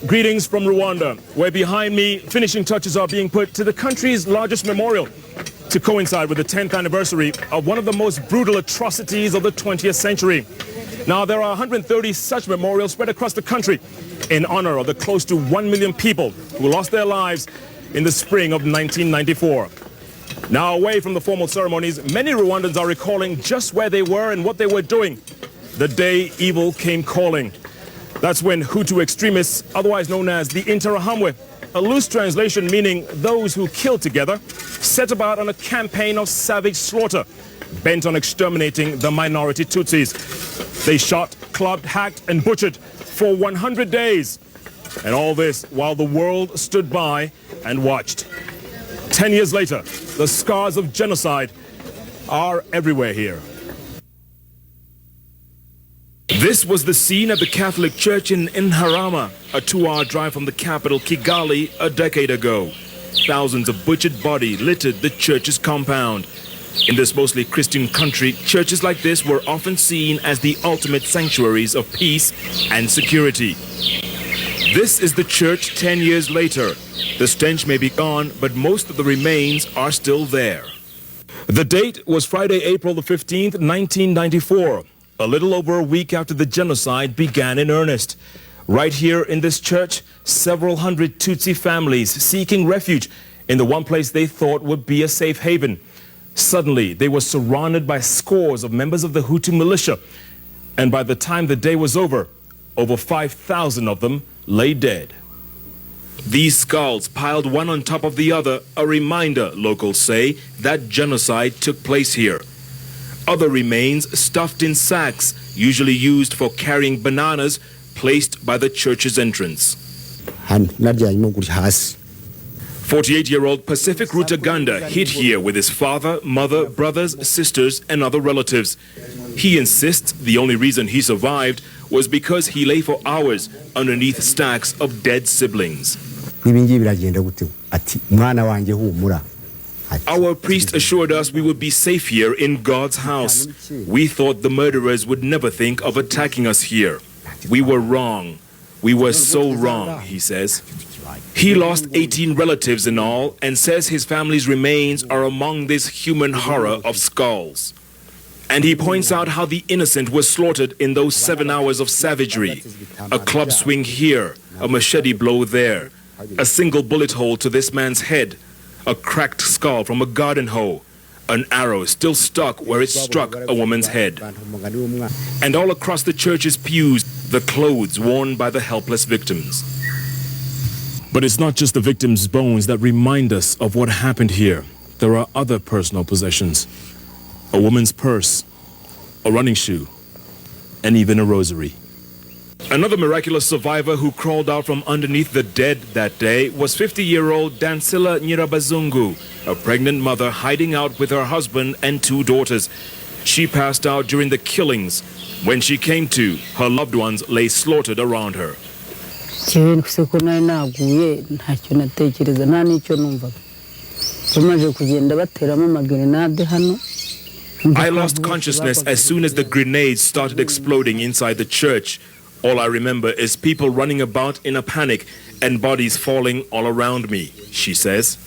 Greetings from Rwanda, where behind me, finishing touches are being put to the country's largest memorial to coincide with the 10th anniversary of one of the most brutal atrocities of the 20th century. Now, there are 130 such memorials spread across the country in honor of the close to 1 million people who lost their lives in the spring of 1994. Now, away from the formal ceremonies, many Rwandans are recalling just where they were and what they were doing the day evil came calling. That's when Hutu extremists, otherwise known as the Interahamwe, a loose translation meaning those who kill together, set about on a campaign of savage slaughter, bent on exterminating the minority Tutsis. They shot, clubbed, hacked, and butchered for 100 days. And all this while the world stood by and watched. 10 years later, the scars of genocide are everywhere here. This was the scene at the Catholic Church in Inharama, a 2-hour drive from the capital, Kigali, a decade ago. Thousands of butchered bodies littered the church's compound. In this mostly Christian country, churches like this were often seen as the ultimate sanctuaries of peace and security. This is the church 10 years later. The stench may be gone, but most of the remains are still there. The date was Friday, April the 15th, 1994. A little over a week after the genocide began in earnest. Right here in this church, several hundred Tutsi families seeking refuge in the one place they thought would be a safe haven. Suddenly, they were surrounded by scores of members of the Hutu militia. And by the time the day was over 5,000 of them lay dead. These skulls piled one on top of the other, a reminder, locals say, that genocide took place here. Other remains stuffed in sacks, usually used for carrying bananas, placed by the church's entrance. 48-year-old Pacific Rutaganda hid here with his father, mother, brothers, sisters, and other relatives. He insists the only reason he survived was because he lay for hours underneath stacks of dead siblings. Our priest assured us we would be safe here in God's house. We thought the murderers would never think of attacking us here. We were wrong. We were so wrong, he says. He lost 18 relatives in all and says his family's remains are among this human horror of skulls. And he points out how the innocent were slaughtered in those 7 hours of savagery. A club swing here, a machete blow there, a single bullet hole to this man's head, a cracked skull from a garden hoe, an arrow still stuck where it struck a woman's head. And all across the church's pews, the clothes worn by the helpless victims. But it's not just the victims' bones that remind us of what happened here. There are other personal possessions. A woman's purse, a running shoe, and even a rosary. Another miraculous survivor who crawled out from underneath the dead that day was 50-year-old Dansila Nyirabazungu, a pregnant mother hiding out with her husband and 2 daughters. She passed out during the killings. When she came to, her loved ones lay slaughtered around her. I lost consciousness as soon as the grenades started exploding inside the church. All I remember is people running about in a panic and bodies falling all around me, she says.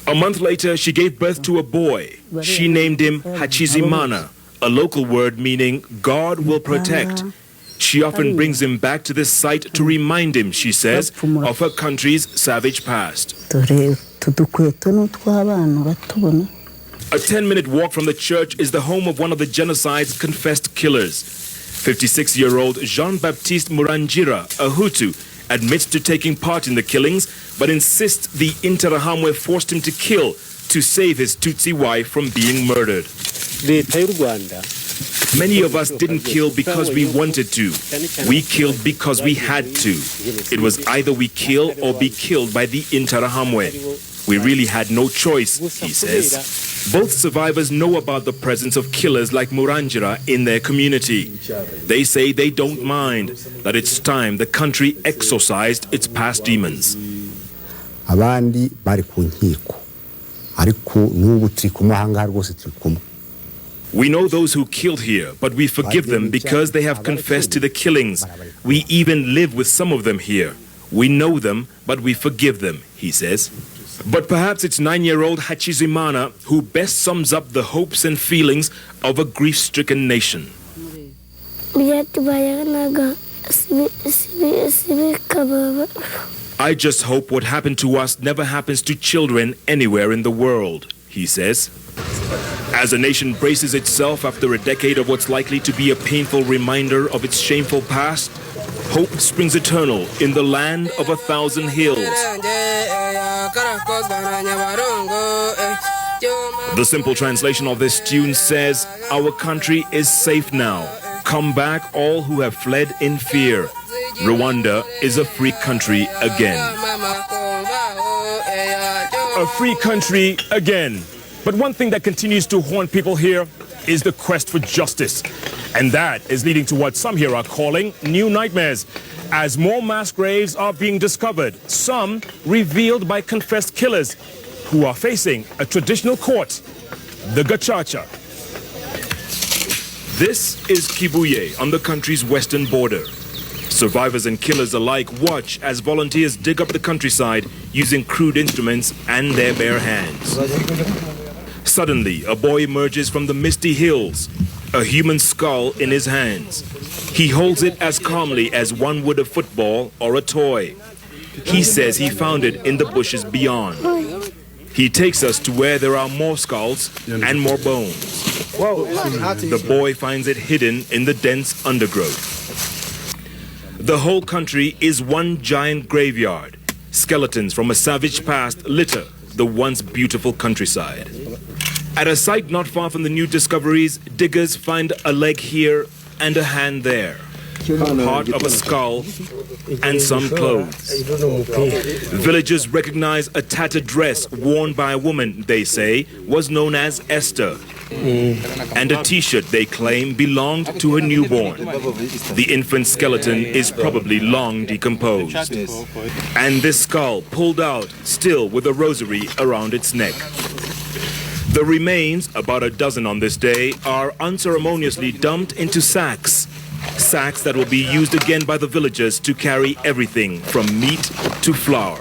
A month later, she gave birth to a boy. She named him Hachizimana, a local word meaning God will protect. She often brings him back to this site to remind him, she says, of her country's savage past. A 10-minute walk from the church is the home of one of the genocide's confessed killers. 56-year-old Jean-Baptiste Murangira, a Hutu, admits to taking part in the killings, but insists the Interahamwe forced him to kill to save his Tutsi wife from being murdered. Many of us didn't kill because we wanted to. We killed because we had to. It was either we kill or be killed by the Interahamwe. We really had no choice, he says. Both survivors know about the presence of killers like Murangira in their community. They say they don't mind, that it's time the country exorcised its past demons. We know those who killed here, but we forgive them because they have confessed to the killings. We even live with some of them here. We know them, but we forgive them, he says. But perhaps it's 9-year-old Hachizimana who best sums up the hopes and feelings of a grief-stricken nation. I just hope what happened to us never happens to children anywhere in the world, he says. As a nation braces itself after a decade of what's likely to be a painful reminder of its shameful past, hope springs eternal in the land of 1,000 hills. The simple translation of this tune says, "Our country is safe now. Come back all who have fled in fear. Rwanda is a free country again." A free country again. But one thing that continues to haunt people here is the quest for justice. And that is leading to what some here are calling new nightmares, as more mass graves are being discovered, some revealed by confessed killers who are facing a traditional court, the Gacaca. This is Kibuye on the country's western border. Survivors and killers alike watch as volunteers dig up the countryside using crude instruments and their bare hands. Suddenly, a boy emerges from the misty hills, a human skull in his hands. He holds it as calmly as one would a football or a toy. He says he found it in the bushes beyond. He takes us to where there are more skulls and more bones. The boy finds it hidden in the dense undergrowth. The whole country is one giant graveyard. Skeletons from a savage past litter the once beautiful countryside. At a site not far from the new discoveries, diggers find a leg here and a hand there, part of a skull and some clothes. Villagers recognize a tattered dress worn by a woman they say was known as Esther, and a t-shirt they claim belonged to her newborn. The infant skeleton is probably long decomposed. And this skull pulled out, still with a rosary around its neck. The remains, about a dozen on this day, are unceremoniously dumped into sacks. Sacks that will be used again by the villagers to carry everything from meat to flour.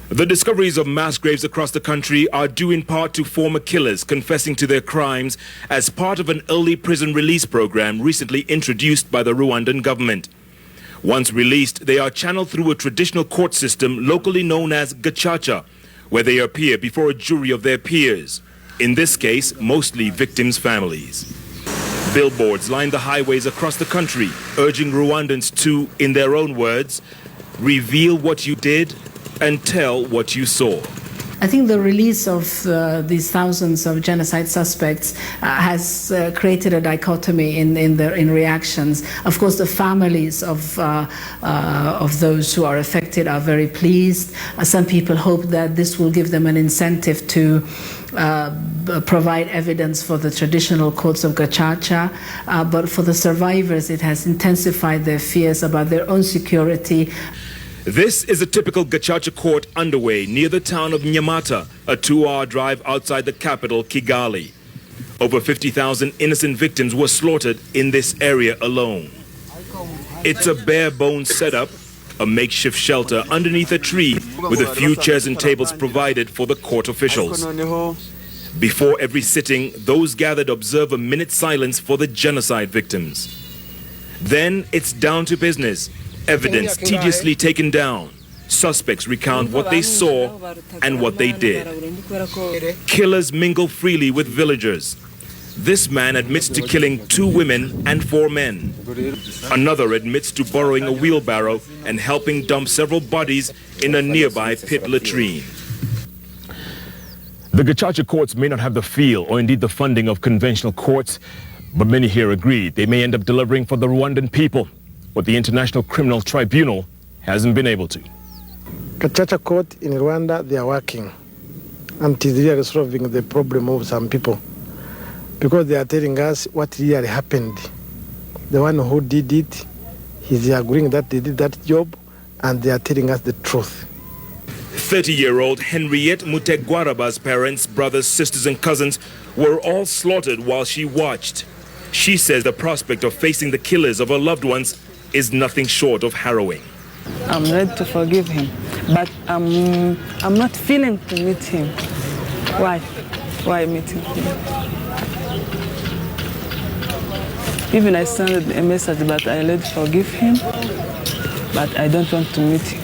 The discoveries of mass graves across the country are due in part to former killers confessing to their crimes as part of an early prison release program recently introduced by the Rwandan government. Once released, they are channeled through a traditional court system locally known as Gacaca, where they appear before a jury of their peers, in this case, mostly victims' families. Billboards line the highways across the country, urging Rwandans to, in their own words, reveal what you did and tell what you saw. I think the release of these thousands of genocide suspects has created a dichotomy in reactions. Of course, the families of those who are affected are very pleased. Some people hope that this will give them an incentive to provide evidence for the traditional courts of Gacaca, but for the survivors, it has intensified their fears about their own security. This is a typical Gacaca court underway near the town of Nyamata, a 2-hour drive outside the capital, Kigali. Over 50,000 innocent victims were slaughtered in this area alone. It's a bare-bones setup, a makeshift shelter underneath a tree with a few chairs and tables provided for the court officials. Before every sitting, those gathered observe a minute's silence for the genocide victims. Then it's down to business. Evidence tediously taken down. Suspects recount what they saw and what they did. Killers mingle freely with villagers. This man admits to killing 2 women and 4 men. Another admits to borrowing a wheelbarrow and helping dump several bodies in a nearby pit latrine. The Gacaca courts may not have the feel or indeed the funding of conventional courts, but many here agree they may end up delivering for the Rwandan people what the International Criminal Tribunal hasn't been able to. Gacaca court in Rwanda, they are working until they are solving the problem of some people, because they are telling us what really happened. The one who did it, he's agreeing that they did that job, and they are telling us the truth. 30-year-old Henriette Mutegwaraba's parents, brothers, sisters, and cousins were all slaughtered while she watched. She says the prospect of facing the killers of her loved ones is nothing short of harrowing. I'm ready to forgive him. But I'm not feeling to meet him. Why? Why meeting him? Even I sent a message, but I let forgive him, but I don't want to meet him.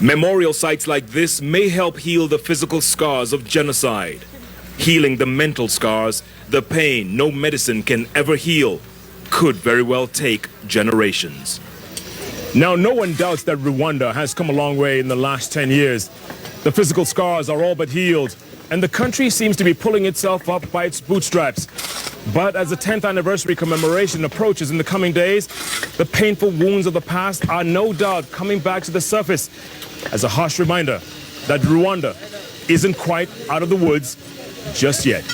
Memorial sites like this may help heal the physical scars of genocide. Healing the mental scars, the pain no medicine can ever heal, could very well take generations. Now, no one doubts that Rwanda has come a long way in the last 10 years. The physical scars are all but healed, and the country seems to be pulling itself up by its bootstraps. But as the 10th anniversary commemoration approaches in the coming days, the painful wounds of the past are no doubt coming back to the surface as a harsh reminder that Rwanda isn't quite out of the woods just yet.